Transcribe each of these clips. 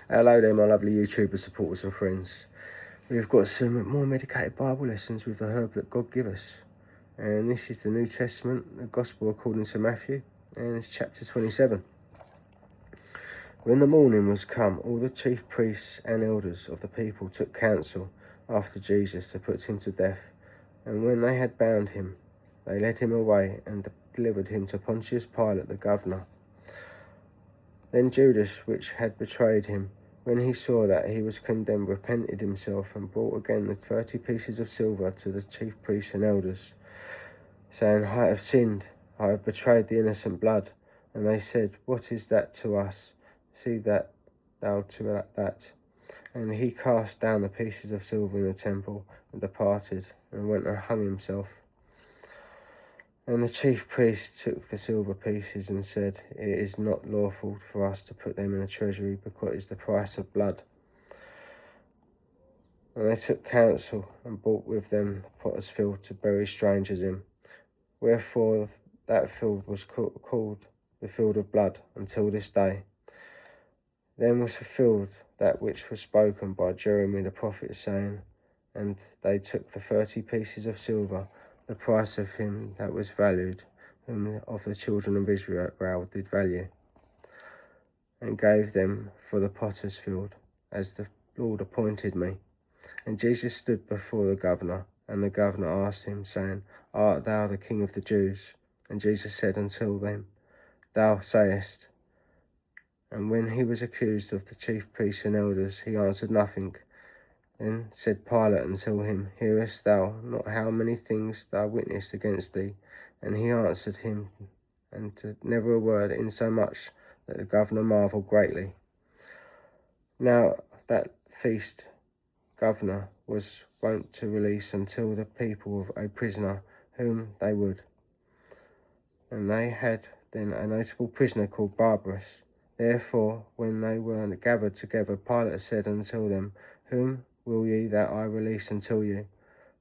Hello there, my lovely YouTuber supporters and friends. We've got some more medicated Bible lessons with the herb that God give us. And this is the New Testament, the Gospel according to Mathew, and it's chapter 27. When the morning was come, all the chief priests and elders of the people took counsel after Jesus to put him to death. And when they had bound him, they led him away and delivered him to Pontius Pilate the governor. Then Judas, which had betrayed him, when he saw that he was condemned, repented himself, and brought again the 30 pieces of silver to the chief priests and elders, saying, I have sinned, I have betrayed the innocent blood. And they said, What is that to us? See that thou to that. And he cast down the pieces of silver in the temple, and departed, and went and hung himself. And the chief priests took the silver pieces and said, It is not lawful for us to put them in the treasury, because it is the price of blood. And they took counsel and bought with them the potter's field to bury strangers in. Wherefore that field was called the field of blood until this day. Then was fulfilled that which was spoken by Jeremy the prophet, saying, And they took the 30 pieces of silver, the price of him that was valued, whom of the children of Israel did value, and gave them for the potter's field, as the Lord appointed me. And Jesus stood before the governor, and the governor asked him, saying, Art thou the King of the Jews? And Jesus said unto them, Thou sayest. And when he was accused of the chief priests and elders, he answered nothing. Then said Pilate unto him, Hearest thou not how many things thou witnessed against thee? And he answered him, and never a word, insomuch that the governor marvelled greatly. Now that feast governor was wont to release until the people of a prisoner whom they would. And they had then a notable prisoner called Barabbas. Therefore, when they were gathered together, Pilate said unto them, Whom will ye that I release unto you,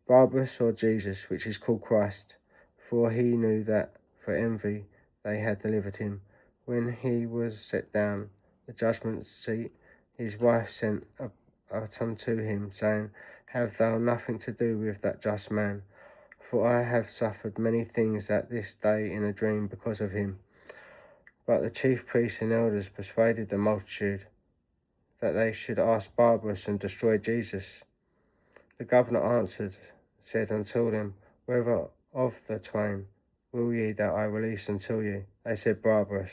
Barabbas or Jesus, which is called Christ? For he knew that for envy they had delivered him. When he was set down the judgment seat, his wife sent unto him, saying, Have thou nothing to do with that just man? For I have suffered many things at this day in a dream because of him. But the chief priests and elders persuaded the multitude that they should ask Barabbas and destroy Jesus. The governor answered, said unto them, Whether of the twain will ye that I release unto you? They said, Barabbas.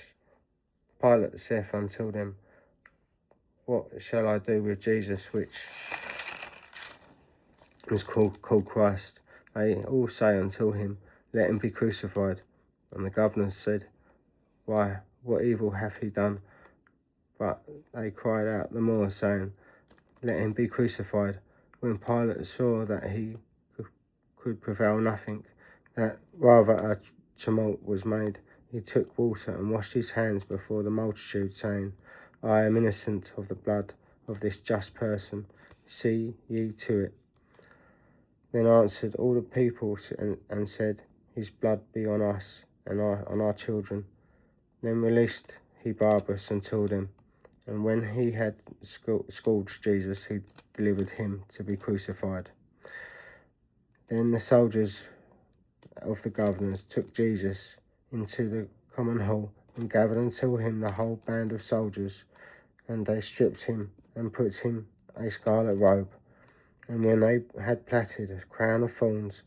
Pilate saith unto them, What shall I do with Jesus, which is called Christ? They all say unto him, Let him be crucified. And the governor said, Why, what evil hath he done? But they cried out the more, saying, Let him be crucified. When Pilate saw that he could prevail nothing, that rather a tumult was made, he took water and washed his hands before the multitude, saying, I am innocent of the blood of this just person. See ye to it. Then answered all the people and said, His blood be on us and on our children. Then released he Barabbas unto them. And when he had scourged Jesus, he delivered him to be crucified. Then the soldiers of the governors took Jesus into the common hall, and gathered unto him the whole band of soldiers. And they stripped him, and put him a scarlet robe. And when they had plaited a crown of thorns,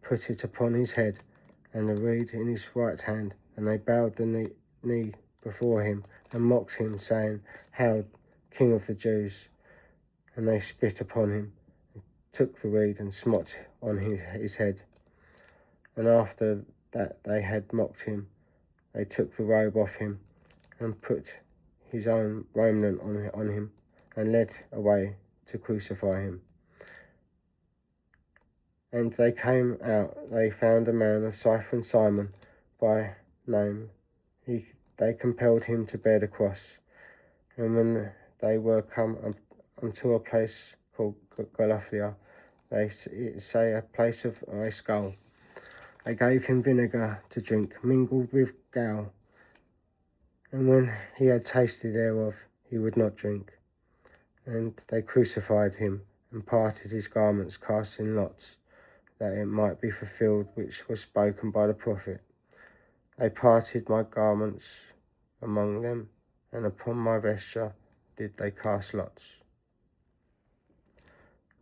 put it upon his head, and a reed in his right hand. And they bowed the knee before him, and mocked him, saying, Hail, King of the Jews! And they spit upon him, and took the reed, and smote on his head. And after that they had mocked him, they took the robe off him, and put his own raiment on him, and led away to crucify him. And they came out, they found a man of Cyphron Simon by name. They compelled him to bear the cross. And when they were come unto a place called Golgotha, they say a place of a skull, they gave him vinegar to drink, mingled with gall. And when he had tasted thereof, he would not drink. And they crucified him, and parted his garments, casting lots, that it might be fulfilled which was spoken by the prophet. They parted my garments among them, and upon my vesture did they cast lots.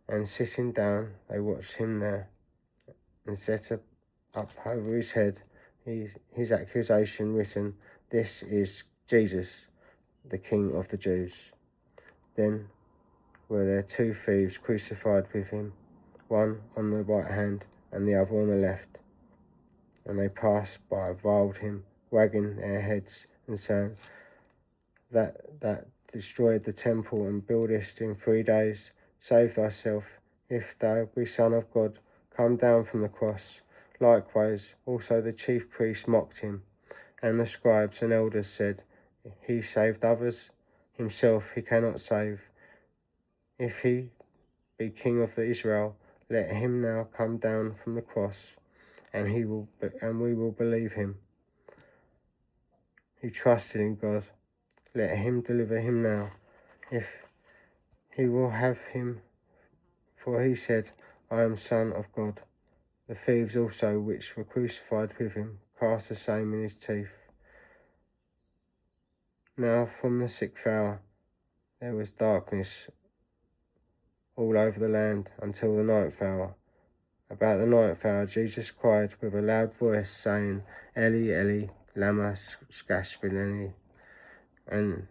And sitting down, they watched him there, and set up over his head his accusation written, "This is Jesus, the King of the Jews." Then were there 2 thieves crucified with him, one on the right hand and the other on the left. And they passed by, reviled him, wagging their heads, and saying, that destroyed the temple and buildest in 3 days, save thyself. If thou be Son of God, come down from the cross. Likewise also the chief priests mocked him, and the scribes and elders said, He saved others, himself he cannot save. If he be King of Israel, let him now come down from the cross, and we will believe him. He trusted in God. Let him deliver him now, if he will have him. For he said, I am Son of God. The thieves also, which were crucified with him, cast the same in his teeth. Now from the 6th hour there was darkness all over the land until the 9th hour. About the 9th hour Jesus cried with a loud voice, saying, Eli, Eli, lama sabachthani, and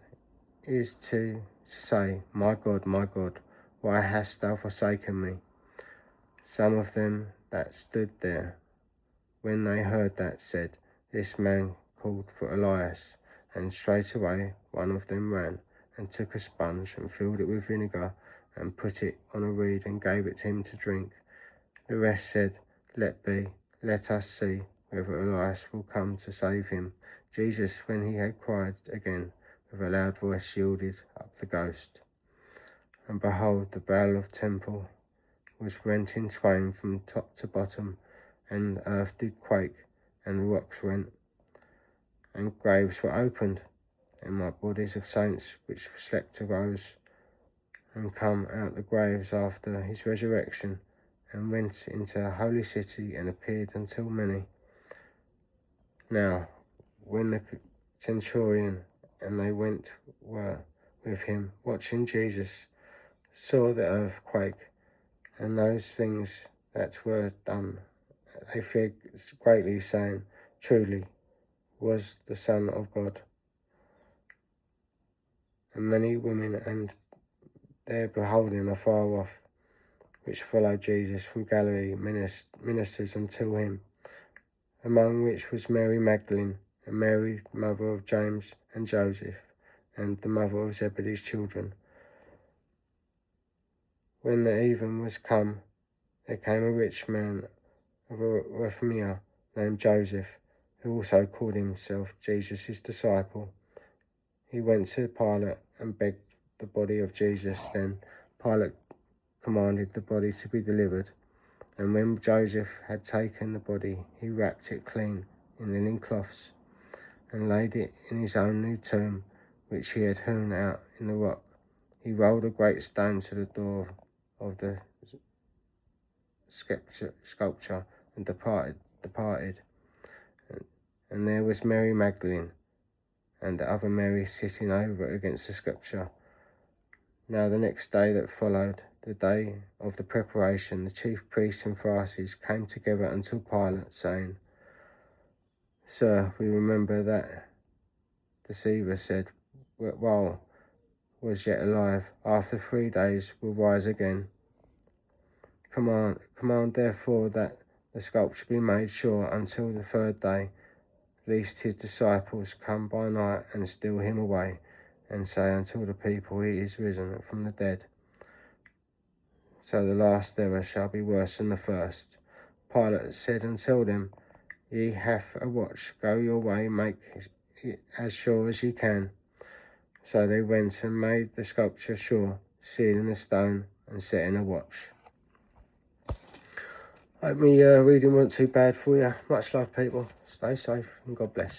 is to say, my God, why hast thou forsaken me? Some of them that stood there, when they heard that, said, This man called for Elias. And straightway one of them ran, and took a sponge, and filled it with vinegar, and put it on a reed, and gave it to him to drink. The rest said, let us see whether Elias will come to save him. Jesus, when he had cried again with a loud voice, yielded up the ghost. And behold, the veil of the temple was rent in twain from top to bottom, and the earth did quake, and the rocks rent, and graves were opened, and my bodies of saints which slept arose, and come out the graves after his resurrection, and went into a holy city, and appeared unto many. Now, when the centurion and they were with him, watching Jesus, saw the earth quake, and those things that were done, they feared greatly, saying, Truly was the Son of God. And many women and there beholding afar off, which followed Jesus from Galilee, ministers unto him, among which was Mary Magdalene, and Mary, mother of James and Joseph, and the mother of Zebedee's children. When the even was come, there came a rich man of Arimathea named Joseph, who also called himself Jesus' disciple. He went to Pilate and begged the body of Jesus. Then Pilate commanded the body to be delivered. And when Joseph had taken the body, he wrapped it clean in linen cloths, and laid it in his own new tomb, which he had hewn out in the rock. He rolled a great stone to the door of the sculpture, and departed. And there was Mary Magdalene, and the other Mary sitting over against the sculpture. Now the next day that followed, the day of the preparation, the chief priests and Pharisees came together unto Pilate, saying, Sir, we remember that deceiver said, while was yet alive, after 3 days will rise again. Command therefore that the sculpture be made sure until the 3rd day, lest his disciples come by night and steal him away, and say unto the people, He is risen from the dead. So the last error shall be worse than the first. Pilate said unto them, Ye hath a watch, go your way, make it as sure as ye can. So they went and made the sculpture sure, sealing the stone and setting a watch. Hope me reading wasn't too bad for you. Much love, people. Stay safe and God bless.